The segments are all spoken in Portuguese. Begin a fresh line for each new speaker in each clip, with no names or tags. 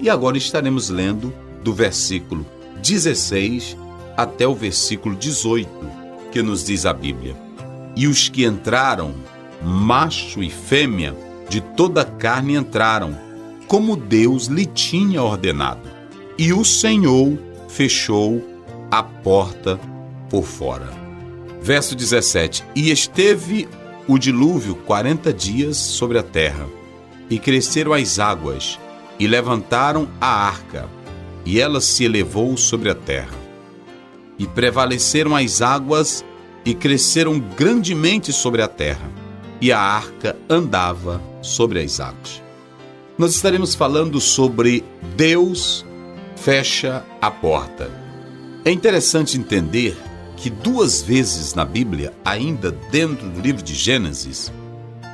E agora estaremos lendo do versículo 16 até o versículo 18, que nos diz a Bíblia: E os que entraram, macho e fêmea, de toda a carne entraram, como Deus lhe tinha ordenado. E o Senhor fechou a porta por fora. Verso 17: E esteve o dilúvio 40 dias sobre a terra, e cresceram as águas, e levantaram a arca, e ela se elevou sobre a terra. E prevaleceram as águas, e cresceram grandemente sobre a terra, e a arca andava sobre as águas. Nós estaremos falando sobre Deus fecha a porta. É interessante entender que 2 vezes na Bíblia, ainda dentro do livro de Gênesis,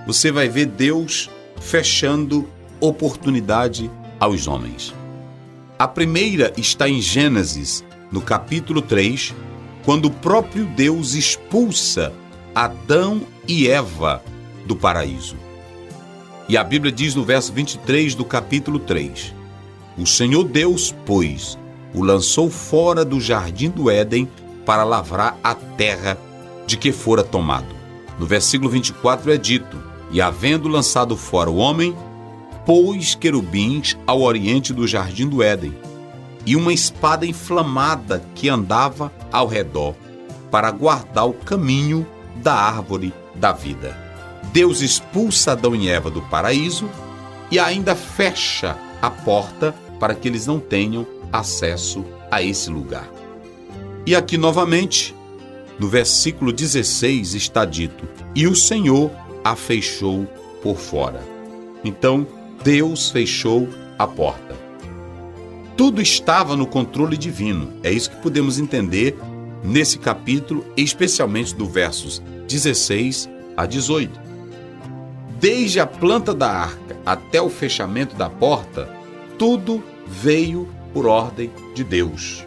você vai ver Deus fechando oportunidade aos homens. A primeira está em Gênesis, no capítulo 3, quando o próprio Deus expulsa Adão e Eva do paraíso. E a Bíblia diz no verso 23 do capítulo 3: O Senhor Deus, pois, o lançou fora do jardim do Éden para lavrar a terra de que fora tomado. No versículo 24 é dito: E havendo lançado fora o homem, pôs querubins ao oriente do jardim do Éden, e uma espada inflamada que andava ao redor, para guardar o caminho da árvore da vida. Deus expulsa Adão e Eva do paraíso e ainda fecha a porta para que eles não tenham acesso a esse lugar. E aqui novamente, no versículo 16 está dito: E o Senhor a fechou por fora. Então, Deus fechou a porta. Tudo estava no controle divino. É isso que podemos entender nesse capítulo, especialmente do versos 16 a 18. Desde a planta da arca até o fechamento da porta, tudo veio por ordem de Deus.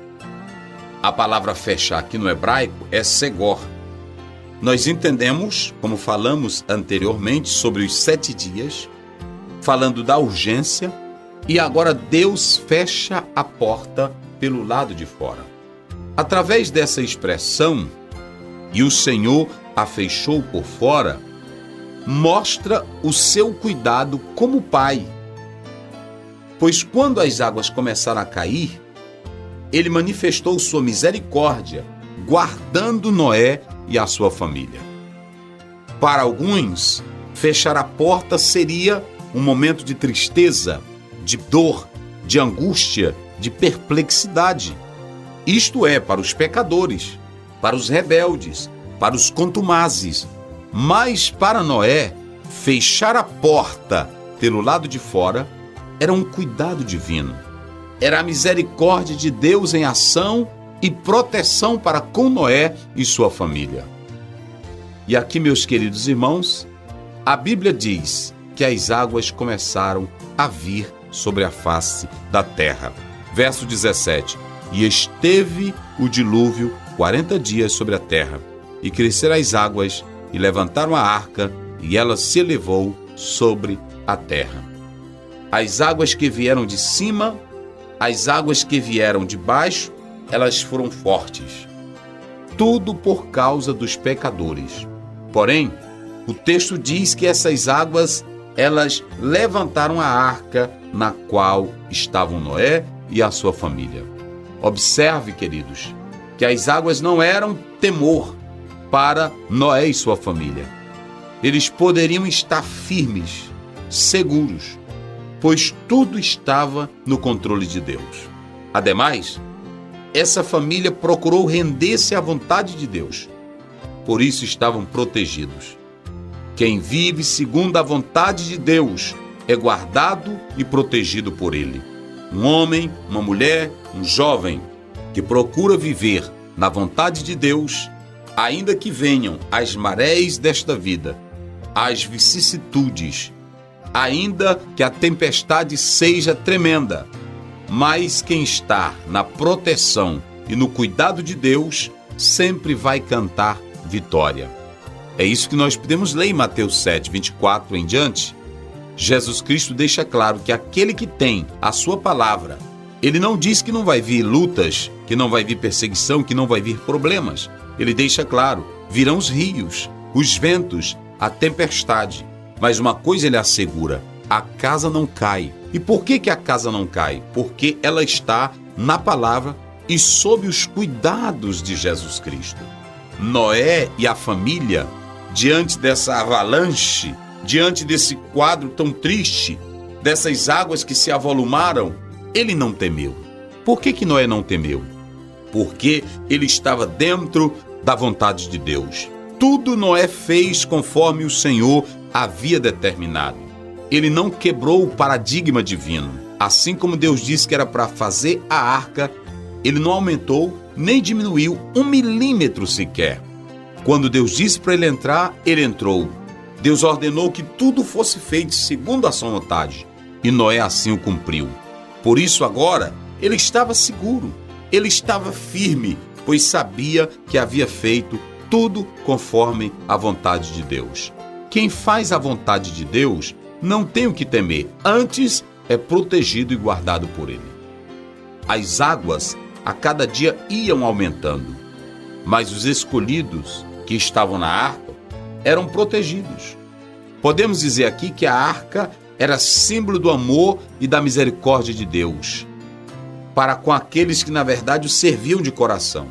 A palavra fechar aqui no hebraico é segor. Nós entendemos, como falamos anteriormente, sobre os 7 dias, falando da urgência, e agora Deus fecha a porta pelo lado de fora. Através dessa expressão, e o Senhor a fechou por fora, mostra o seu cuidado como pai. Pois quando as águas começaram a cair, ele manifestou sua misericórdia, guardando Noé e a sua família. Para alguns, fechar a porta seria um momento de tristeza, de dor, de angústia, de perplexidade. Isto é, para os pecadores, para os rebeldes, para os contumazes. Mas para Noé, fechar a porta pelo lado de fora era um cuidado divino. Era a misericórdia de Deus em ação e proteção para com Noé e sua família. E aqui, meus queridos irmãos, a Bíblia diz que as águas começaram a vir sobre a face da terra. Verso 17: E esteve o dilúvio 40 dias sobre a terra, e cresceram as águas, e levantaram a arca, e ela se elevou sobre a terra. As águas que vieram de cima, as águas que vieram de baixo, elas foram fortes. Tudo por causa dos pecadores. Porém, o texto diz que essas águas, elas levantaram a arca na qual estavam Noé e a sua família. Observe, queridos, que as águas não eram temor para Noé e sua família. Eles poderiam estar firmes, seguros, pois tudo estava no controle de Deus. Ademais, essa família procurou render-se à vontade de Deus. Por isso estavam protegidos. Quem vive segundo a vontade de Deus é guardado e protegido por Ele. Um homem, uma mulher, um jovem que procura viver na vontade de Deus, ainda que venham as marés desta vida, as vicissitudes, ainda que a tempestade seja tremenda, mas quem está na proteção e no cuidado de Deus sempre vai cantar vitória. É isso que nós podemos ler em Mateus 7, 24 em diante. Jesus Cristo deixa claro que aquele que tem a sua palavra, ele não diz que não vai vir lutas, que não vai vir perseguição, que não vai vir problemas. Ele deixa claro, virão os rios, os ventos, a tempestade. Mas uma coisa ele assegura, a casa não cai. E por que a casa não cai? Porque ela está na palavra e sob os cuidados de Jesus Cristo. Noé e a família, diante dessa avalanche, diante desse quadro tão triste, dessas águas que se avolumaram, ele não temeu. Por que Noé não temeu? Porque ele estava dentro da vontade de Deus. Tudo Noé fez conforme o Senhor havia determinado. Ele não quebrou o paradigma divino. Assim como Deus disse que era para fazer a arca, ele não aumentou nem diminuiu 1 milímetro sequer. Quando Deus disse para ele entrar, ele entrou. Deus ordenou que tudo fosse feito segundo a sua vontade, e Noé assim o cumpriu. Por isso agora, ele estava seguro, ele estava firme, pois sabia que havia feito tudo conforme a vontade de Deus. Quem faz a vontade de Deus não tem o que temer, antes é protegido e guardado por ele. As águas a cada dia iam aumentando, mas os escolhidos que estavam na arca eram protegidos. Podemos dizer aqui que a arca era símbolo do amor e da misericórdia de Deus para com aqueles que na verdade o serviam de coração.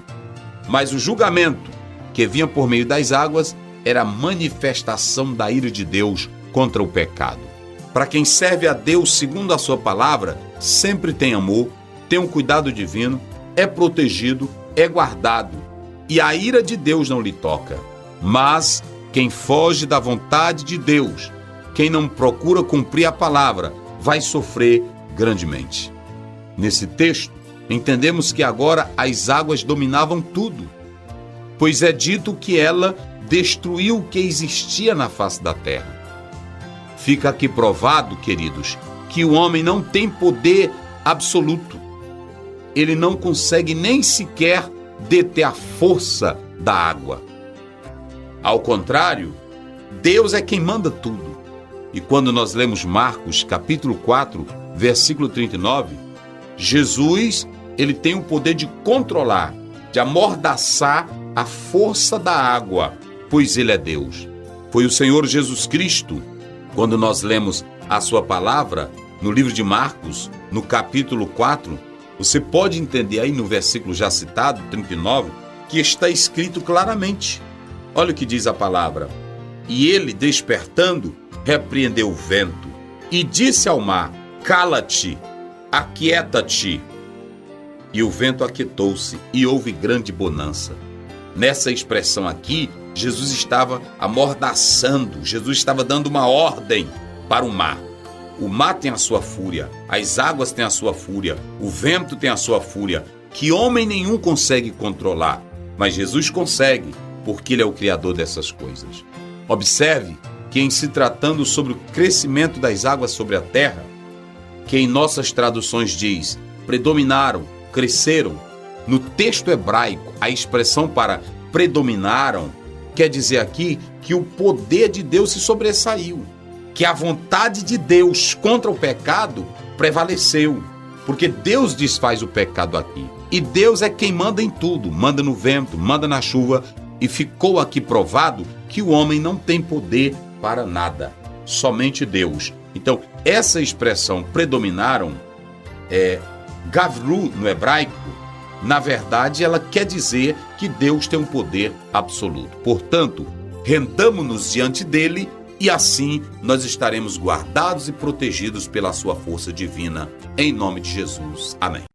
Mas o julgamento que vinha por meio das águas era a manifestação da ira de Deus contra o pecado. Para quem serve a Deus segundo a sua palavra, sempre tem amor, tem um cuidado divino, é protegido, é guardado, e a ira de Deus não lhe toca. Mas quem foge da vontade de Deus, quem não procura cumprir a palavra, vai sofrer grandemente. Nesse texto, entendemos que agora as águas dominavam tudo, pois é dito que ela destruiu o que existia na face da terra. Fica aqui provado, queridos, que o homem não tem poder absoluto. Ele não consegue nem sequer deter a força da água. Ao contrário, Deus é quem manda tudo. E quando nós lemos Marcos, capítulo 4, versículo 39, Jesus, ele tem o poder de controlar, de amordaçar a força da água, pois ele é Deus. Foi o Senhor Jesus Cristo, quando nós lemos a sua palavra, no livro de Marcos, no capítulo 4, você pode entender aí no versículo já citado, 39, que está escrito claramente. Olha o que diz a palavra. E ele, despertando, repreendeu o vento e disse ao mar, cala-te, aquieta-te. E o vento aquietou-se e houve grande bonança. Nessa expressão aqui, Jesus estava amordaçando, Jesus estava dando uma ordem para o mar. O mar tem a sua fúria, as águas têm a sua fúria, o vento tem a sua fúria, que homem nenhum consegue controlar, mas Jesus consegue, porque ele é o criador dessas coisas. Observe que em se tratando sobre o crescimento das águas sobre a terra, que em nossas traduções diz, predominaram, cresceram, no texto hebraico, a expressão para predominaram quer dizer aqui que o poder de Deus se sobressaiu, que a vontade de Deus contra o pecado prevaleceu, porque Deus desfaz o pecado aqui. E Deus é quem manda em tudo, manda no vento, manda na chuva, e ficou aqui provado que o homem não tem poder para nada, somente Deus. Então, essa expressão predominaram, gavru no hebraico, na verdade, ela quer dizer que Deus tem um poder absoluto. Portanto, rendamo-nos diante dele e assim nós estaremos guardados e protegidos pela sua força divina. Em nome de Jesus. Amém.